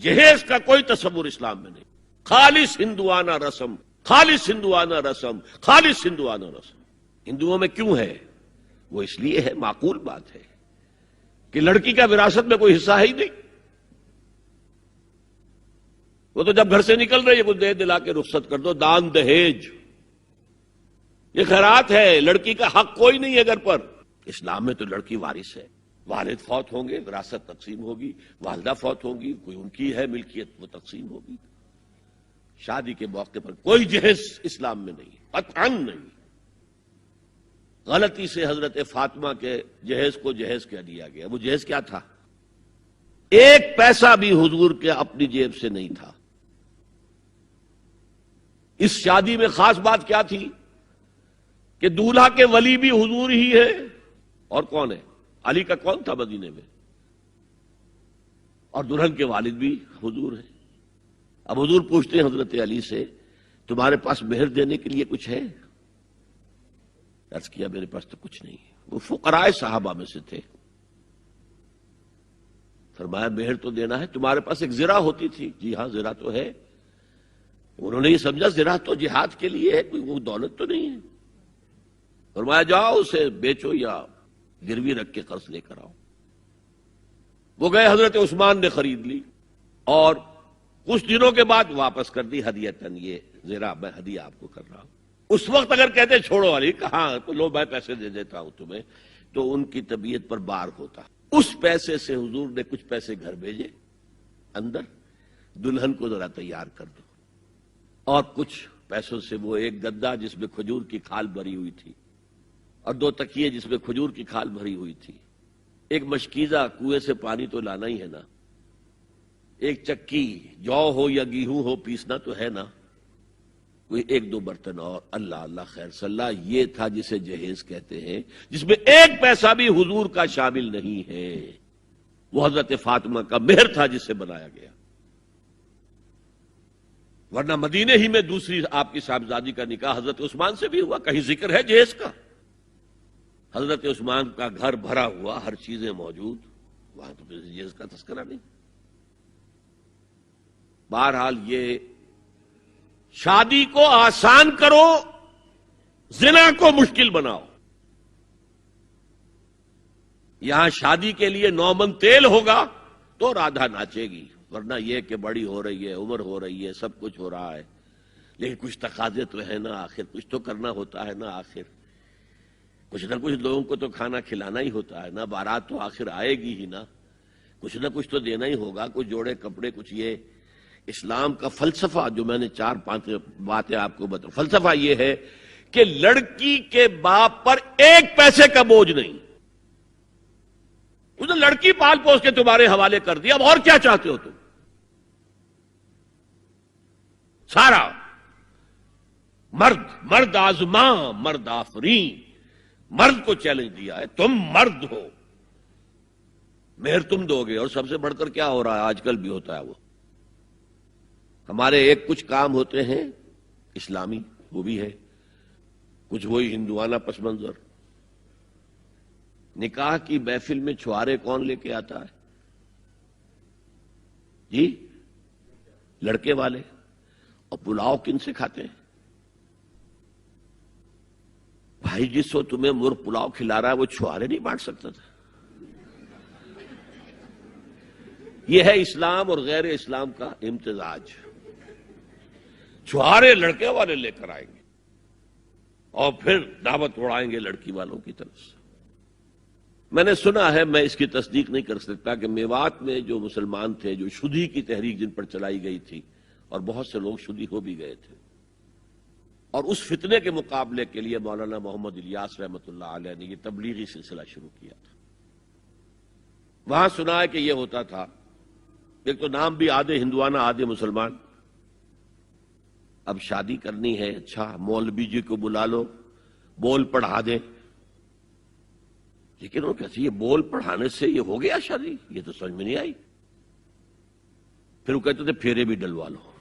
جہیز کا کوئی تصور اسلام میں نہیں. خالص ہندوانہ رسم، خالص ہندوانہ رسم، خالص ہندوانہ رسم. ہندوؤں میں کیوں ہے؟ وہ اس لیے ہے، معقول بات ہے کہ لڑکی کا وراثت میں کوئی حصہ ہے ہی نہیں. وہ تو جب گھر سے نکل رہی ہے کچھ دے دلا کے رخصت کر دو. دان دہیج یہ خیرات ہے، لڑکی کا حق کوئی نہیں ہے گھر پر. اسلام میں تو لڑکی وارث ہے. والد فوت ہوں گے وراثت تقسیم ہوگی، والدہ فوت ہوں گی کوئی ان کی ہے ملکیت وہ تقسیم ہوگی. شادی کے موقع پر کوئی جہیز اسلام میں نہیں، قطعاً نہیں. غلطی سے حضرت فاطمہ کے جہیز کو جہیز کہہ دیا گیا. وہ جہیز کیا تھا؟ ایک پیسہ بھی حضور کے اپنی جیب سے نہیں تھا. اس شادی میں خاص بات کیا تھی کہ دولہا کے ولی بھی حضور ہی ہے. اور کون ہے؟ علی کا کون تھا مدینے میں؟ اور دلہن کے والد بھی حضور ہیں. اب حضور پوچھتے ہیں حضرت علی سے تمہارے پاس مہر دینے کے لیے کچھ ہے؟ عرض کیا میرے پاس تو کچھ نہیں. وہ فقراء صحابہ میں سے تھے. فرمایا مہر تو دینا ہے. تمہارے پاس ایک زرہ ہوتی تھی؟ جی ہاں زرہ تو ہے. انہوں نے یہ سمجھا زرہ تو جہاد کے لیے ہے، کوئی وہ دولت تو نہیں ہے. فرمایا جاؤ اسے بیچو یا گروی رکھ کے قرض لے کر آؤ. وہ گئے، حضرت عثمان نے خرید لی اور کچھ دنوں کے بعد واپس کر دی ہدیتاً. یہ زرہ میں ہدیہ آپ کو کر رہا ہوں. اس وقت اگر کہتے چھوڑو علی، کہاں تو لو میں پیسے دے دیتا ہوں تمہیں، تو ان کی طبیعت پر بار ہوتا. اس پیسے سے حضور نے کچھ پیسے گھر بھیجے اندر، دلہن کو ذرا تیار کر دو. اور کچھ پیسوں سے وہ ایک گدا جس میں کھجور کی کھال بھری ہوئی تھی، اور 2 تکیے جس میں کھجور کی کھال بھری ہوئی تھی، ایک مشکیزہ کنویں سے پانی تو لانا ہی ہے نا، ایک چکی جو ہو یا گیہوں ہو پیسنا تو ہے نا، کوئی 1-2 برتن اور. اللہ اللہ خیر صلی اللہ. یہ تھا جسے جہیز کہتے ہیں، جس میں ایک پیسہ بھی حضور کا شامل نہیں ہے. وہ حضرت فاطمہ کا مہر تھا جس سے بنایا گیا. ورنہ مدینے ہی میں دوسری آپ کی صاحبزادی کا نکاح حضرت عثمان سے بھی ہوا. کہیں ذکر ہے جہیز کا؟ حضرت عثمان کا گھر بھرا ہوا، ہر چیزیں موجود، وہاں تو جہیز کا تذکرہ نہیں. بہرحال یہ شادی کو آسان کرو، زنا کو مشکل بناؤ. یہاں شادی کے لیے 9 من تیل ہوگا تو رادھا ناچے گی. ورنہ یہ کہ بڑی ہو رہی ہے، عمر ہو رہی ہے، سب کچھ ہو رہا ہے، لیکن کچھ تقاضے تو ہے نا، آخر کچھ تو کرنا ہوتا ہے نا. آخر کچھ نہ کچھ لوگوں کو تو کھانا کھلانا ہی ہوتا ہے نا. بارات تو آخر آئے گی ہی نا، کچھ نہ کچھ تو دینا ہی ہوگا. کچھ جوڑے کپڑے، کچھ یہ. اسلام کا فلسفہ جو میں نے 4-5 باتیں آپ کو بتا، فلسفہ یہ ہے کہ لڑکی کے باپ پر ایک پیسے کا بوجھ نہیں. اس نے لڑکی پال پوس کے تمہارے حوالے کر دیا، اب اور کیا چاہتے ہو تم؟ سارا مرد آزماں مرد آفرین، مرد کو چیلنج دیا ہے، تم مرد ہو، مہر تم دو گے. اور سب سے بڑھ کر کیا ہو رہا ہے آج کل بھی ہوتا ہے، وہ ہمارے ایک کچھ کام ہوتے ہیں اسلامی، وہ بھی ہے، کچھ وہی ہندوانہ پس منظر. نکاح کی محفل میں چھوارے کون لے کے آتا ہے؟ جی لڑکے والے. اور پلاؤ کن سے کھاتے ہیں؟ بھائی جس وقت تمہیں مرغ پلاؤ کھلا رہا ہے وہ چھوارے نہیں بانٹ سکتا تھا؟ یہ ہے اسلام اور غیر اسلام کا امتزاج. چھوارے لڑکے والے لے کر آئیں گے اور پھر دعوت اڑائیں گے لڑکی والوں کی طرف سے. میں نے سنا ہے، میں اس کی تصدیق نہیں کر سکتا، کہ میوات میں جو مسلمان تھے، جو شدی کی تحریک جن پر چلائی گئی تھی، اور بہت سے لوگ شدی ہو بھی گئے تھے، اور اس فتنے کے مقابلے کے لیے مولانا محمد الیاس رحمۃ اللہ علیہ نے یہ تبلیغی سلسلہ شروع کیا تھا. وہاں سنا ہے کہ یہ ہوتا تھا، ایک تو نام بھی آدھے ہندوانہ آدھے مسلمان. اب شادی کرنی ہے، اچھا مولوی جی کو بلا لو، بول پڑھا دیں. لیکن وہ کہتے یہ بول پڑھانے سے یہ ہو گیا شادی؟ یہ تو سمجھ میں نہیں آئی. پھر وہ کہتے تھے پھیرے بھی ڈلوا لو.